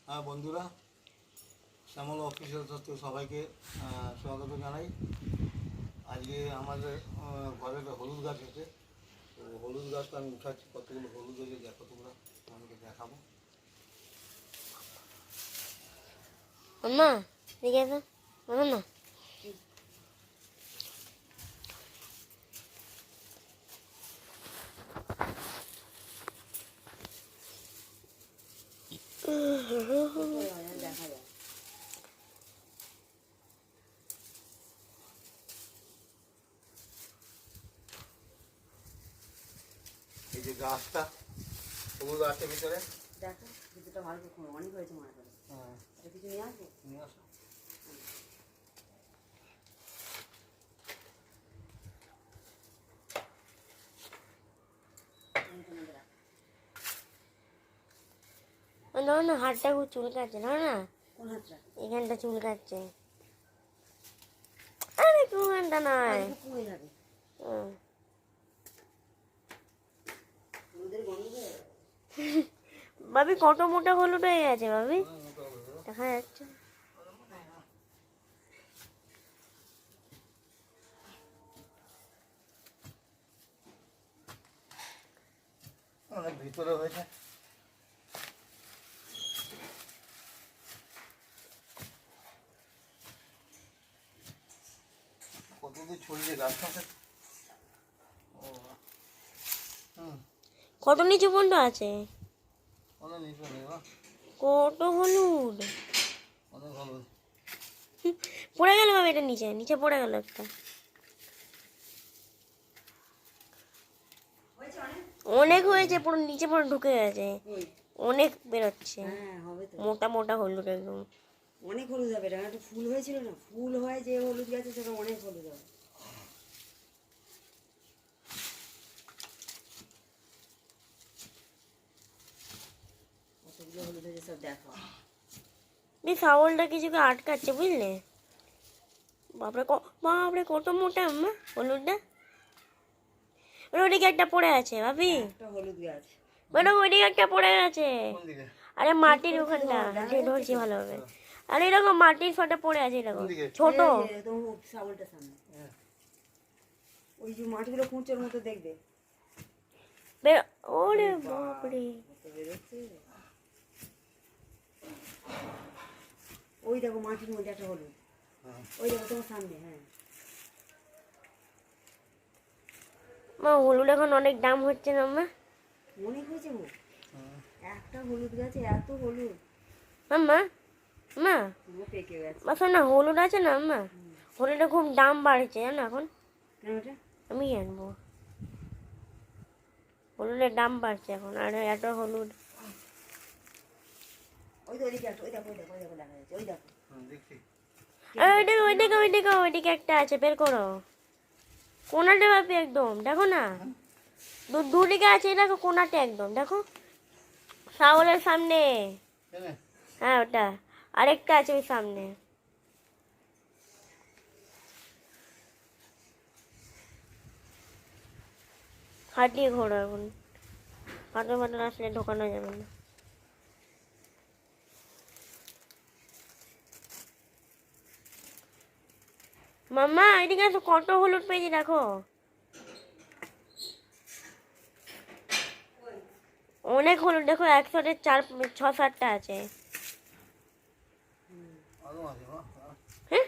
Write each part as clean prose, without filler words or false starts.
হ্যাঁ বন্ধুরা, শ্যামল অফিসিয়াল তরফ সবাইকে স্বাগত জানাই। আজকে আমাদের ঘরে একটা হলুদ গাছ আছে, তো হলুদ গাছটা আমি উঠাচ্ছি। কতগুলো হলুদ হয়েছে দেখো তোমরা, তোমাকে দেখাবো। আম্মা ঠিক আছে বলো না। এই যে গাছটা হলুদ গাছের ভিতরে দেখো কিছুটা ভালো করে অনেক হয়েছে মনে করে। হ্যাঁ, এটা কিছু নিয়ে আসবো। নিয়ে আসো। ধরো না, হাতটা খুব চুলকাচ্ছে। ধরো না, কোন হাতটা? এখানটা চুলকাচ্ছে। আরে কোনটা নয়। পুড়ে যাবে। হলুদের গন্ধ। ভাবি কত মোটা হলুদ হয়ে গেছে ভাবি, মোটা হলুদ, দেখা যাচ্ছে। অনেক ভিতরে হয়েছে। কতদূর ছড়িয়ে গাছটা। ও হুম, কত নিচু পর্যন্ত আছে, অনেক নিচু নেই বা, কত হলুদ অনেক হলুদ। পড়ে গেল ভাবি, এটা নিচে নিচে পড়ে গেল একটা। অনেক হয়েছে, পুরো নিচে পুরো ঢুকে গেছে, অনেক বেরোচ্ছে। হ্যাঁ হবে তো। মোটা মোটা হলুদ একদম। অনেক হলুদ হবে। এটা একটা ফুল হয়েছিল না, ফুল হয় যে হলুদ গেছে সেটা অনেক হলুদ হবে। কতগুলো হলুদ হয়েছে সব দেখো। ছাগলটা কিছুকে আটকাচ্ছে বুঝলে। বাপরে বাপরে কত মোটা আম্মা হলুদটা। ওদিকে একটা পড়ে আছে ভাবি, একটা হলুদ গাছ। মানে ওইদিকে একটা পড়ে গেছে। কোন দিকে? আরে মাটির ওখানটা ধরছি ভালোভাবে। আরে এরকম মাটির ফাটা পড়ে আছে এরকম ছোট। তোমার ছাগলটার সামনে ওই যে মাটিগুলো কুঁচোর মতো দেখবে। ওরে বাপরে, ওই দেখো মাটির মধ্যে একটা হলুদ। ওই দেখো তোমার সামনে। হ্যাঁ মা হলুদ এখন অনেক দাম হচ্ছে না মা। অনেক হয়েছে গো, একটা হলুদ গাছে এত হলুদ। আম্মা মা পুরো পেকে গেছে। মা শোন না, হলুদ আছে না আম্মা, হলুদের খুব দাম বাড়ছে জানো এখন। কেন এটা? আমি আনবো, হলুদের দাম বাড়ছে এখন। আর এত হলুদ। ওই তো ওইদিকে একটা, ওই দেখো ওই দেখো ওই দেখো দেখা যাচ্ছে। ওই দেখো দেখছি। ওইদিকে ওইদিকে ওইদিকে ওইদিকে একটা আছে, বের করো। কোনাটা ভাবি একদম দেখো না, দুদিকে আছে দেখো, কোনাটা একদম দেখো, ছাগলের সামনে। হ্যাঁ ওটা, আরেকটা আছে ওই সামনে। হাঁটিয়ে ঘোরো এখন, পাথর পাথর আসলে ঢোকানো যাবে না। মাম্মা এদিকে আসো, কত হলুদ পেয়েছি দেখো। অনেক হলুদ দেখো, 100-4-6-7টা আছে। হ্যাঁ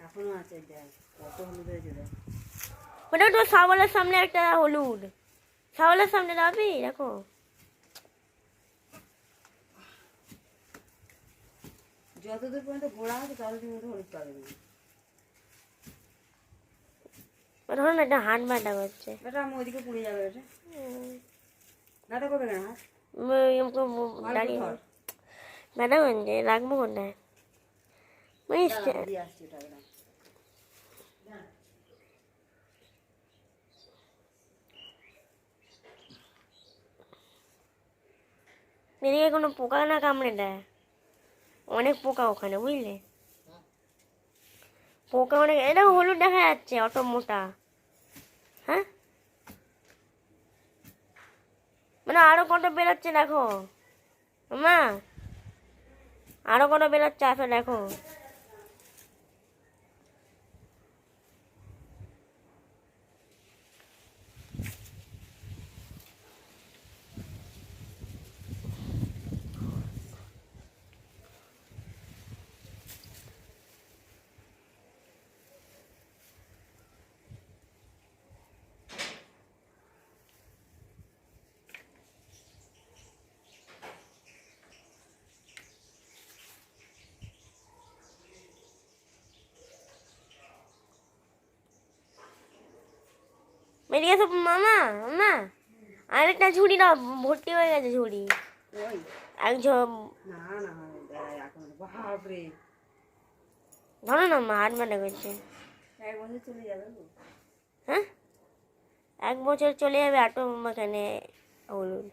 এখনো আছে। দেখ কত হলুদ হয়েছে দেখ। ওটা তো ছাগলের সামনে একটা হলুদ, ছাগলের সামনে যাবি দেখো। যতদূর পর্যন্ত ঘোরা আছে ততদূর মধ্যে হলুদ পাবে না। ধরো না, এটা হাত বাটা করছে। এটা আমি ওইদিকে পুড়ে যাবে। এটা ব্যথা করবে কেন হাত? দাঁড়িয়ে ব্যথা করছে, রাখবো কোথায়? দিয়ে আসছি ওটা। এদিকে কোনো পোকা না কামড়ে দেয়, অনেক পোকা ওখানে বুঝলে। পোকা অনেক। এটা হলুদ দেখা যাচ্ছে অত মোটা। হ্যাঁ মানে আরো কত বেরোচ্ছে দেখো মা, আরো কত বেরোচ্ছে, আসো দেখো। বেরিয়ে এসো মামা, মামা আরেকটা ঝুড়ি দাও, ভর্তি হয়ে গেছে ঝুড়ি। ওই এক না না এখন বাপরে ধরো না মা, হাত মানা করছে। 1 বছর চলে যাবে গো। হ্যাঁ 1 বছর চলে যাবে আটো এখানে হলুদ,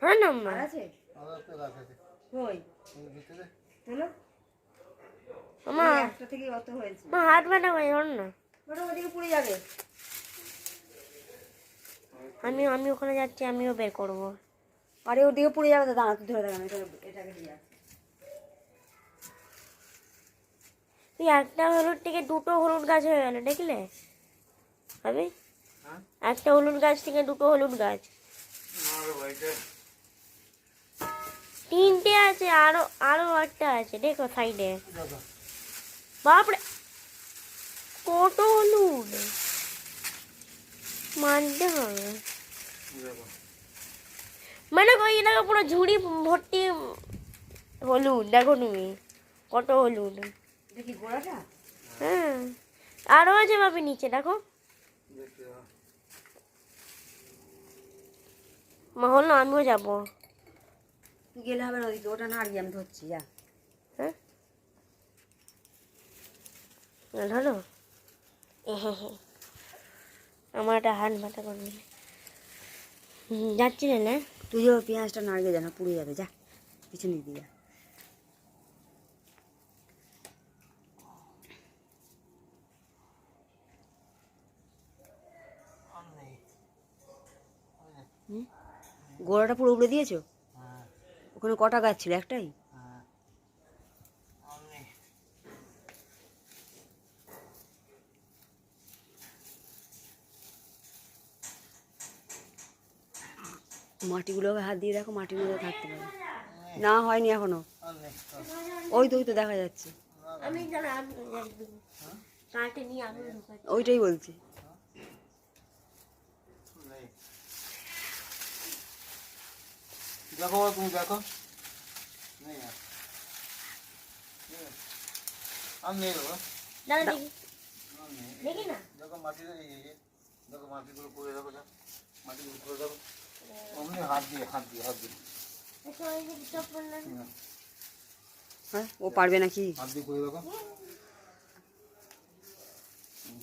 ধরো না মা। আর আছে আমার একটা গাছ আছে কই ওই ভিতরে। হলো মা একটা থেকে অত হয়েছে মা হাত মানা করে ধরো না। ওটা ওদিকে পুড়ে যাবে। আমি ওখানে যাচ্ছি, আমিও বের করবো। আরে ওদিকে পুড়ে যাবে তো, দাঁড়া তুই ধরে দেখানো এটাকে দিয়ে আসি। তুই একটা হলুদ থেকে 2টো হলুদ গাছ হয়ে গেল, দেখলে ভাবি? হ্যাঁ একটা হলুদ গাছ থেকে 2টো হলুদ গাছ, আমার বাড়িতে 3টে আছে, আরো আরো একটা আছে দেখো সাইডে। দেখো বাপরে কত হলুদ, মানতে হবে। দেখো মানে ওই দেখো পুরো ঝুড়ি ভর্তি হলুদ, দেখো তুমি কত হলুদ। দেখি গোড়াটা হ্যাঁ আরো আছে ভাবি নিচে দেখো। দেখতে দাও। মা হলো আমিও যাবো। তুই গেলে হবে না ওদিকে, ওটা না আর আমি ধরছি যা। হ্যাঁ ধরো আমার একটা হাত ব্যথা করবে। যাচ্ছি না। তুই যে পেঁয়াজটা নাড়িয়ে যা না, পুড়ে যাবে, যা পিছন দিকে যা। আর নেই। গোড়াটা পুরো উড়ে দিয়েছো? হ্যাঁ ওখানে কটা গাছ ছিল? একটাই? হ্যাঁ আর নেই। মাটিগুলোকে হাত দিয়ে দেখো, মাটিগুলো থাকতে পারে না, হয়নি এখনো। আর নেই। ওই তো ওই তো দেখা যাচ্ছে, আমি কাটে নিয়ে আমি ঢুকাচ্ছি। ওইটাই বলছি। নেই। দেখো বাবা, তুমি দেখো নেই আর। নেই। আর নেই বাবা, দাঁড়া দেখি, আর নেই। দেখি না। দেখো মাটিতে এই দেখো মাটিগুলো করে দেখো, মাটিগুলো করে দেখো। অমনি হাত দিয়ে একটু ওই যে চপ করলাম। হ্যাঁ ও পারবে নাকি? হাত দিয়ে করে দেখো।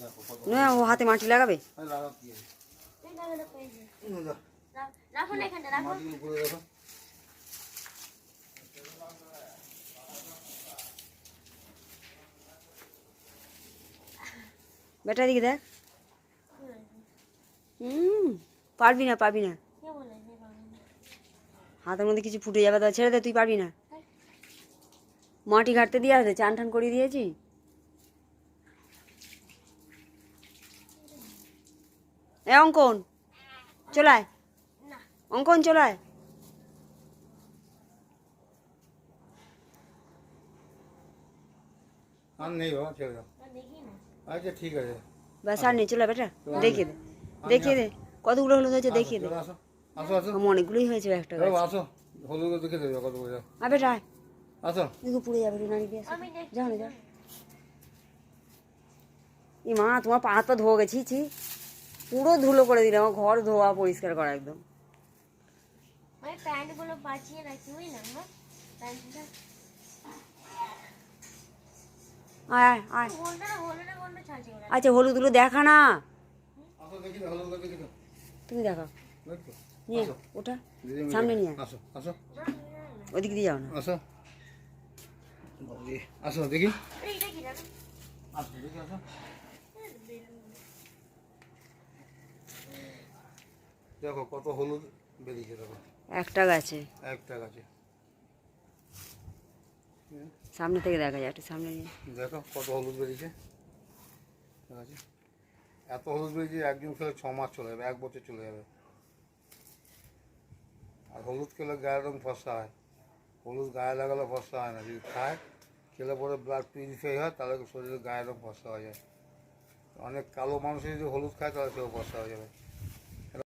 দেখো কত না ও হাতে মাটি লাগাবে। লাগাও কি আছে। এই লাগানো পেয়েছে। দেখো, রাখো না এখানটা, রাখো। মাটিগুলো করে দেখো। বেটা দিকে দেখ। পারবি না, পারবি না, কে বলেছে পারবে না? হাতের মধ্যে কিছু ফুটে যাবে, তো ছেড়ে দে, তুই পারবি না। মাটি ঘাটতে দিয়ে আসবে, চান টান করিয়ে দিয়েছি। এ অঙ্কন চলায়, না অঙ্কন চলায়। আর নেই বাবা, ছেড়ে দাও। না, দেখি না। আচ্ছা ঠিক আছে। ব্যাস আর নেই, চলে বেটা, দেখিয়ে দে, দেখিয়ে দে কতগুলো হলুদ হয়েছে, দেখিয়ে দে। চলো, আসো আসো আসো। আমার অনেকগুলোই হয়েছে একটা গাছ। বাবা, আসো হলুদ দেখে দেবে কত করে। আর বেটা আয়, আসো। দেখো পুড়ে যাবে, নাড়ি দিয়ে আমি দেখি। যাও না, যাও। ই মা, তোমার পা হাত পা ধোয়া গেছি, ছি, পুরো ধুলো করে দিলাম, আমার ঘর ধোয়া পরিষ্কার করা একদম। ওই প্যান্টগুলো বাঁচিয়ে রাখি বুঝলাম না, প্যান্টটা আয় আয় আয়। গোলটা ছাড়ছি ওরা। আচ্ছা হলুদগুলো দেখা না, আসো দেখি দাও, হলুদ দেখি দাও। তুমি দেখাও, দেখো। নিয়ে আসো। ওটা দিদিমণি, সামনে নিয়ে আয়। আসো আসো ওদিক দিয়ে যাও না। আসো। বাবারে, আসো দেখি। এইটা কি জানো? আসো দেখি, আসো। দেখো কত হলুদ বেরিয়েছে দেখো, একটা গাছে। একটা গাছে। সামনে থেকে দেখা যায়, একটু সামনে নিয়ে। দেখো কত হলুদ বেরিয়েছে, ঠিক আছে? এত হলুদ বেরিয়েছে একজন খেলে 6 মাস চলে যাবে, 1 বছর চলে যাবে। আর হলুদ খেলে গায়ের রং ফর্সা হয়, হলুদ গায়ে লাগালে ফর্সা হয় না, যদি খায় খেলে পরে ব্লাড পিউরিফাই হয় তাহলে শরীরে গায়ের রং ফর্সা হয়ে যায়। অনেক কালো মানুষের যদি হলুদ খায় তাহলে সেও ফর্সা হয়ে যাবে।